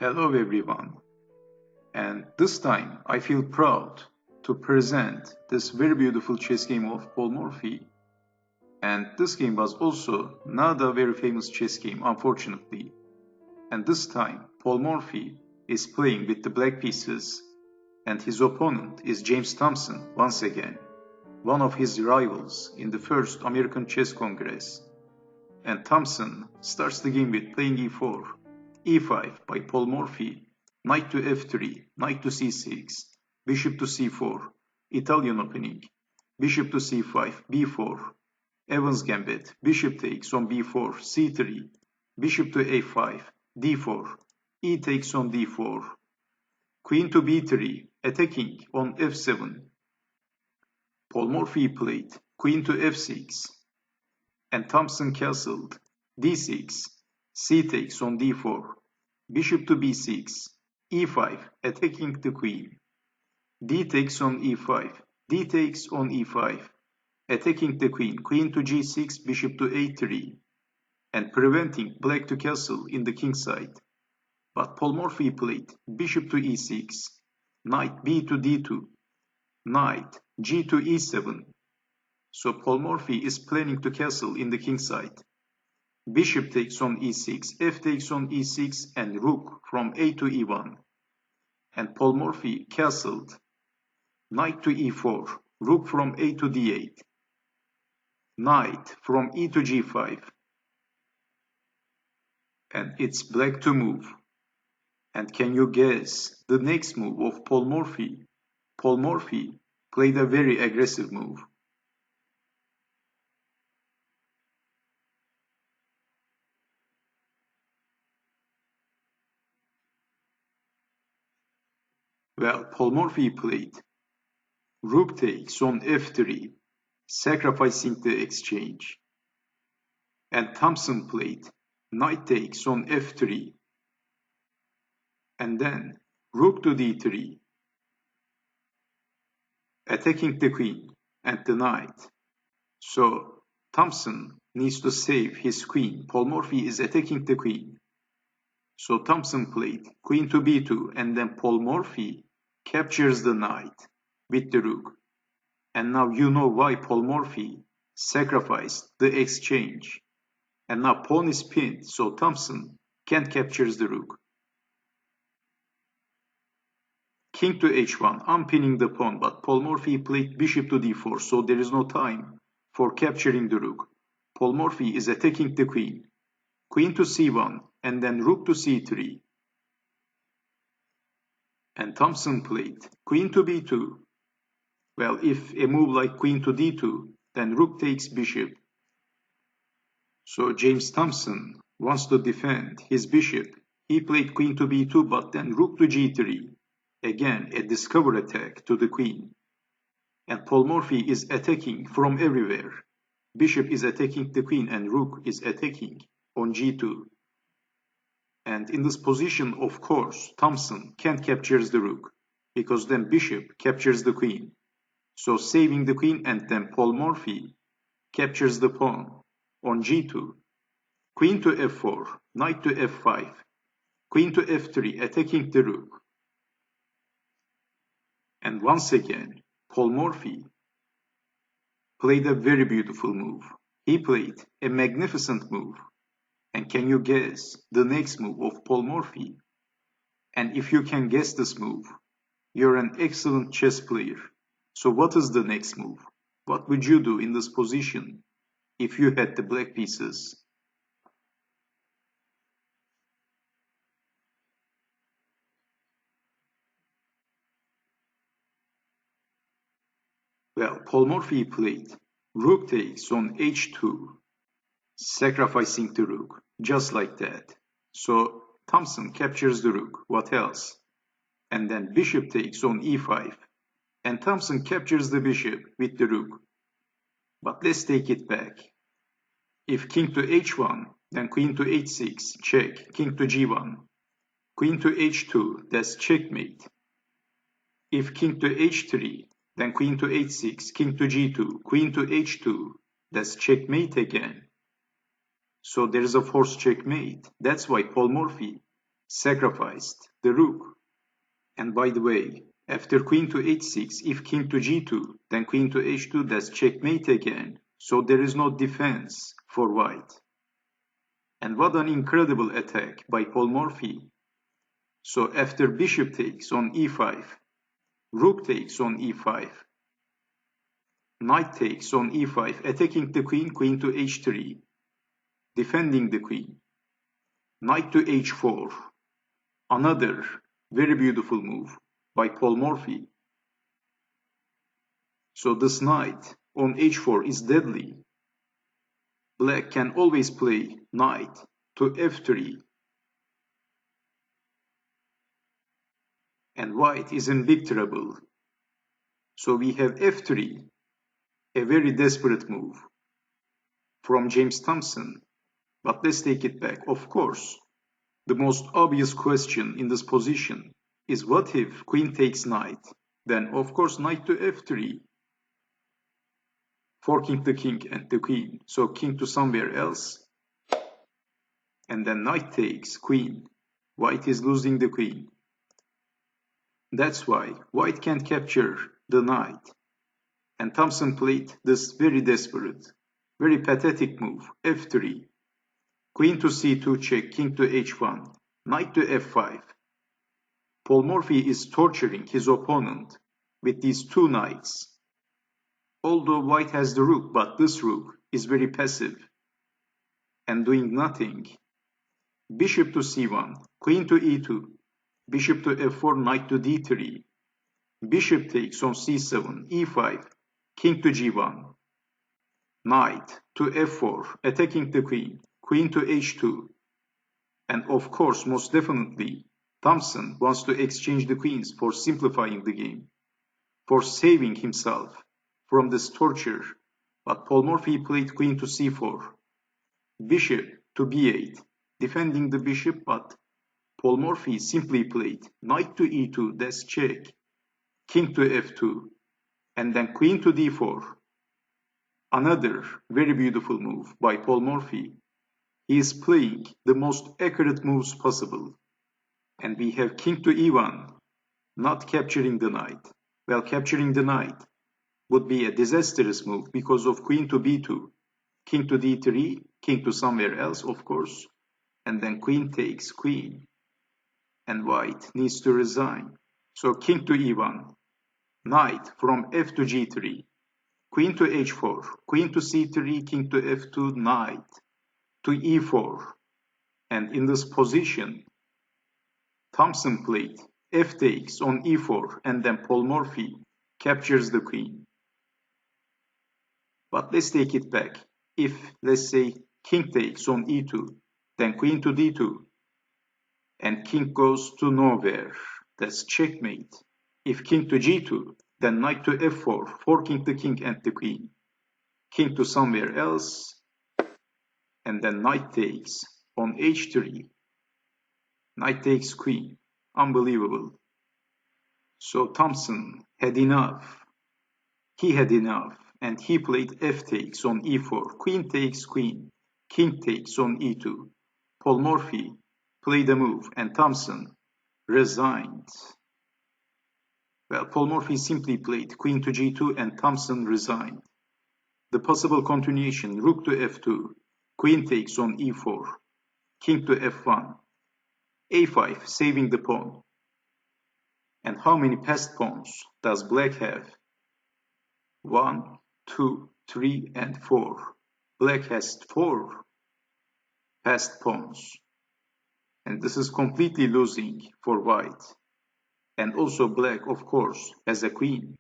Hello everyone, and this time I feel proud to present this very beautiful chess game of Paul Morphy. And this game was also not a very famous chess game, unfortunately. And this time Paul Morphy is playing with the black pieces, and his opponent is James Thompson once again, one of his rivals in the first American Chess Congress. And Thompson starts the game with playing e4, e5 by Paul Morphy, knight to f3, knight to c6, bishop to c4, Italian opening, bishop to c5, b4, Evans Gambit, bishop takes on b4, c3, bishop to a5, d4, e takes on d4, queen to b3, attacking on f7. Paul Morphy played queen to f6, and Thompson castled d6, c takes on d4, bishop to b6, e5, attacking the queen, d takes on e5, d takes on e5, attacking the queen, queen to g6, bishop to a3, and preventing black to castle in the king side. But Paul Morphy played bishop to e6, knight b to d2, knight g to e7. So Paul Morphy is planning to castle in the king side. Bishop takes on e6, f takes on e6, and rook from a to e1. And Paul Morphy castled knight to e4, rook from a to d8, knight from e to g5. And it's black to move. And can you guess the next move of Paul Morphy? Paul Morphy played a very aggressive move. Well, Paul Morphy played rook takes on f3, sacrificing the exchange. And Thompson played knight takes on f3, and then rook to d3, attacking the queen and the knight. So Thompson needs to save his queen. Paul Morphy is attacking the queen. So Thompson played queen to b2, and then Paul Morphy captures the knight with the rook. And now you know why Paul Morphy sacrificed the exchange. And now pawn is pinned, so Thompson can't capture the rook. King to h1, unpinning the pawn, but Paul Morphy played bishop to d4, so there is no time for capturing the rook. Paul Morphy is attacking the queen. Queen to c1, and then rook to c3. And Thompson played queen to b2. Well, if a move like queen to d2, then rook takes bishop. So James Thompson wants to defend his bishop. He played queen to b2, but then rook to g3. Again, a discover attack to the queen. And Paul Morphy is attacking from everywhere. Bishop is attacking the queen, and rook is attacking on g2. And in this position, of course, Thompson can't capture the rook, because then bishop captures the queen. So saving the queen, and then Paul Morphy captures the pawn on g2. Queen to f4, knight to f5, queen to f3, attacking the rook. And once again, Paul Morphy played a very beautiful move. He played a magnificent move. And can you guess the next move of Paul Morphy? And if you can guess this move, you're an excellent chess player. So what is the next move? What would you do in this position if you had the black pieces? Well, Paul Morphy played rook takes on h2, sacrificing the rook, just like that. So Thompson captures the rook. What else? And then bishop takes on e5, and Thompson captures the bishop with the rook. But let's take it back. If king to h1, then queen to h6, check, king to g1, queen to h2, that's checkmate. If king to h3, then queen to h6, king to g2, queen to h2, that's checkmate again. So there is a forced checkmate. That's why Paul Morphy sacrificed the rook. And by the way, after queen to h6, if king to g2, then queen to h2, that's checkmate again. So there is no defense for white. And what an incredible attack by Paul Morphy. So after bishop takes on e5, rook takes on e5, knight takes on e5, attacking the queen, queen to h3, defending the queen, knight to h4, another very beautiful move by Paul Morphy. So this knight on h4 is deadly. Black can always play knight to f3, and white is in big trouble. So we have f3, a very desperate move from James Thompson. But let's take it back. Of course, the most obvious question in this position is what if queen takes knight? Then of course knight to f3, forking the king and the queen. So king to somewhere else, and then knight takes queen. White is losing the queen. That's why white can't capture the knight. And Thompson played this very desperate, very pathetic move, f3. Queen to c2 check, king to h1, knight to f5. Paul Morphy is torturing his opponent with these two knights. Although white has the rook, but this rook is very passive and doing nothing. Bishop to c1, queen to e2, bishop to f4, knight to d3. Bishop takes on c7, e5, king to g1, knight to f4, attacking the queen, queen to h2. And of course, most definitely, Thompson wants to exchange the queens for simplifying the game, for saving himself from this torture. But Paul Morphy played queen to c4, bishop to b8, defending the bishop, but Paul Morphy simply played knight to e2, that's check, king to f2, and then queen to d4. Another very beautiful move by Paul Morphy. He is playing the most accurate moves possible. And we have king to e1, not capturing the knight. Well, capturing the knight would be a disastrous move because of queen to b2, king to d3, king to somewhere else, of course, and then queen takes queen. And white needs to resign. So king to e1, knight from f to g3, queen to h4, queen to c3, king to f2, knight to e4. And in this position, Thompson played f takes on e4, and then Paul Morphy captures the queen. But let's take it back. If, let's say, king takes on e2, then queen to d2, and king goes to nowhere, that's checkmate. If king to g2, then knight to f4, forking the king and the queen, king to somewhere else, and then knight takes on h3, knight takes queen. Unbelievable. So Thompson had enough. He had enough, and he played f takes on e4, queen takes queen, king takes on e2. Paul Morphy played a move, and Thompson resigned. Well, Paul Morphy simply played queen to g2, and Thompson resigned. The possible continuation, rook to f2, queen takes on e4, king to f1, a5, saving the pawn. And how many passed pawns does black have? 1, 2, 3, and 4. Black has 4 passed pawns. And this is completely losing for white. And also black, of course, has a queen.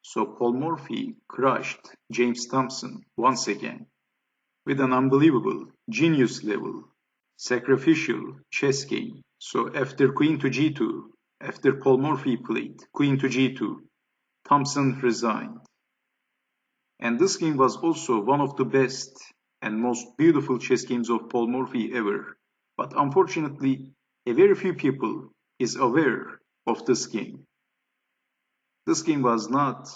So Paul Morphy crushed James Thompson once again with an unbelievable, genius level, sacrificial chess game. So after queen to g2, after Paul Morphy played queen to g2, Thompson resigned. And this game was also one of the best and most beautiful chess games of Paul Morphy ever. But unfortunately, a very few people is aware of this game. This game was not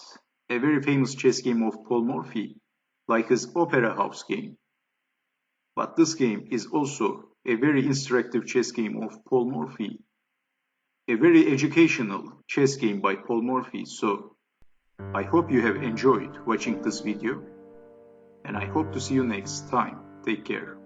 a very famous chess game of Paul Morphy, like his Opera House game. But this game is also a very instructive chess game of Paul Morphy, a very educational chess game by Paul Morphy. So I hope you have enjoyed watching this video, and I hope to see you next time. Take care.